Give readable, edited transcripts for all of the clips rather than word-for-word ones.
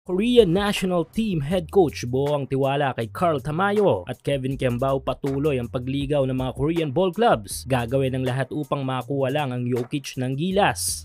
Korean national team head coach buo ang tiwala kay Carl Tamayo at Kevin Kembao patuloy ang pagligaw ng mga Korean ball clubs. Gagawin ng lahat upang makuha lang ang Jokic ng gilas.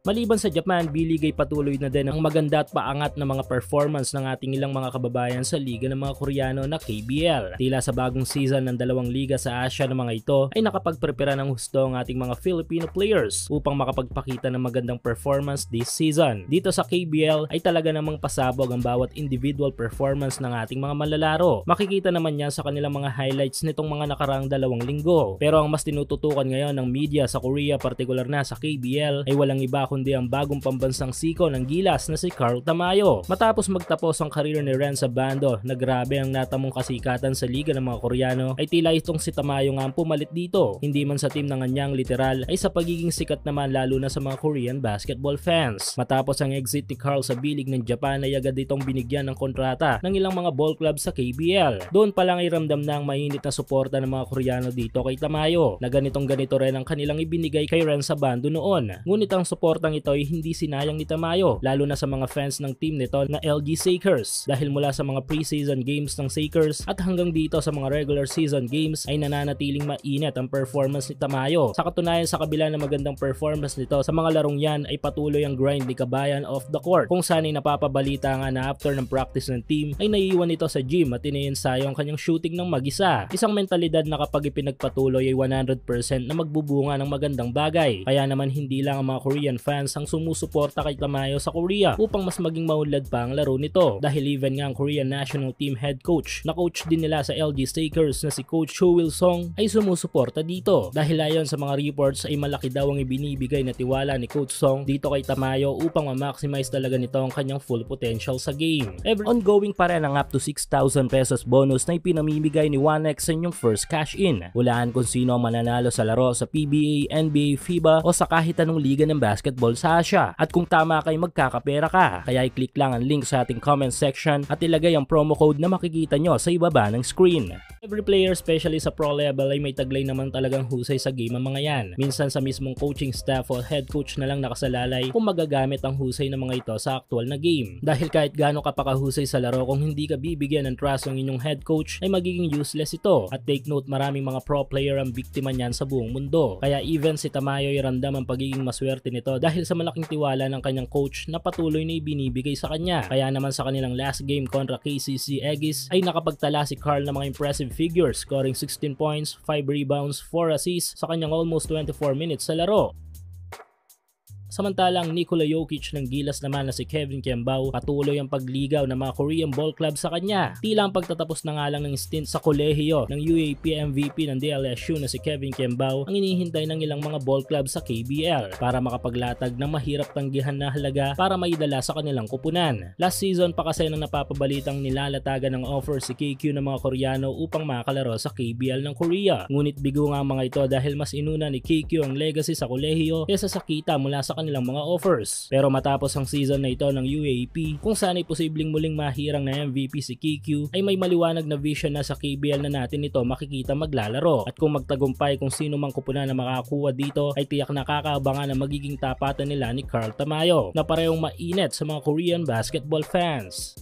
Maliban sa Japan, biligay patuloy na din ang maganda at paangat na mga performance ng ating ilang mga kababayan sa liga ng mga Koreano na KBL. Tila sa bagong season ng dalawang liga sa Asia ng mga ito ay nakapagprepara ng husto ang ating mga Filipino players upang makapagpakita ng magandang performance this season. Dito sa KBL ay talaga namang pasabog ang bawat individual performance ng ating mga manlalaro. Makikita naman yan sa kanilang mga highlights nitong mga nakaraang dalawang linggo. Pero ang mas tinututukan ngayon ng media sa Korea, partikular na sa KBL, ay walang iba kundi ang bagong pambansang siko ng gilas na si Carl Tamayo. Matapos magtapos ang karir ni Renza Bando na grabe ang natamong kasikatan sa liga ng mga Koreano, ay tila itong si Tamayo nga ang pumalit dito. Hindi man sa team ng kanyang literal ay sa pagiging sikat naman lalo na sa mga Korean basketball fans. Matapos ang exit ni Carl sa bilig ng Japan ay agad itong binigyan ng kontrata ng ilang mga ball club sa KBL. Doon pa lang ay ramdam na ang mainit na suporta ng mga Koreano dito kay Tamayo na ganito rin ang kanilang ibinigay kay Renza Bando noon. Ngunit ang suportang ito ay hindi sinayang ni Tamayo, lalo na sa mga fans ng team nito na LG Sakers, dahil mula sa mga preseason games ng Sakers at hanggang dito sa mga regular season games ay nananatiling mainit ang performance ni Tamayo. Sa katunayan, sa kabila ng magandang performance nito sa mga larong yan ay patuloy ang grind ni Kabayan off the court, kung saan ay napapabalita nga na after ng practice ng team ay naiiwan ito sa gym at iniensayo ang kanyang shooting ng mag-isa. Isang mentalidad na kapag ipinagpatuloy ay 100% na magbubunga ng magandang bagay. Kaya naman hindi lang ang mga Korean fans ang sumusuporta kay Tamayo sa Korea upang mas maging maunlad pa ang laro nito, dahil even nga ang Korean national team head coach na coach din nila sa LG Sakers na si Coach Cho Will-sung ay sumusuporta dito, dahil ayon sa mga reports ay malaki daw ang ibinibigay na tiwala ni Coach Song dito kay Tamayo upang ma-maximize talaga nito ang kanyang full potential sa game. Ongoing pa rin ang up to 6,000 pesos bonus na ipinamimigay ni 1x sa inyong first cash in. Hulaan kung sino ang mananalo sa laro sa PBA, NBA, FIBA o sa kahit anong liga ng basketball sa Asia. At kung tama kay magkakapera ka, kaya i-click lang ang link sa ating comment section at ilagay ang promo code na makikita nyo sa ibaba ng screen. Every player, especially sa pro level, ay may taglay naman talagang husay sa game ang mga yan. Minsan sa mismong coaching staff o head coach na lang nakasalalay kung magagamit ang husay ng mga ito sa actual na game. Dahil kahit gaano ka pa kahusay sa laro, kung hindi ka bibigyan ng trust ng inyong head coach ay magiging useless ito. At take note, maraming mga pro player ang biktima niyan sa buong mundo. Kaya even si Tamayo ay ramdam ang pagiging maswerte nito dahil sa malaking tiwala ng kanyang coach na patuloy na ibinibigay sa kanya. Kaya naman sa kanilang last game kontra KCC Aegis ay nakapagtala si Carl ng mga impressive figures, scoring 16 points, 5 rebounds, 4 assists sa kanyang almost 24 minutes sa laro. Samantalang Nikola Jokic ng gilas naman na si Kevin Kembao, patuloy ang pagligaw ng mga Korean ball club sa kanya. Tila ang pagtatapos na nga lang ng stint sa kolehiyo ng UAP MVP ng DLSU na si Kevin Kembao ang inihintay ng ilang mga ball club sa KBL para makapaglatag ng mahirap tanggihan na halaga para maidala sa kanilang kupunan. Last season pa kasi nang napapabalitang nilalatagan ng offer si KQ ng mga Koreano upang makalaro sa KBL ng Korea. Ngunit bigo nga ang mga ito dahil mas inuna ni KQ ang legacy sa kolehiyo kaysa sa kita mula sa kanilang mga offers. Pero matapos ang season na ito ng UAP, kung saan ay posibleng muling mahirang na MVP si KQ, ay may maliwanag na vision na sa KBL na natin ito makikita maglalaro. At kung magtagumpay kung sino mang kupunan na makakuha dito, ay tiyak nakakaabangan na magiging tapatan nila ni Carl Tamayo na parehong mainit sa mga Korean basketball fans.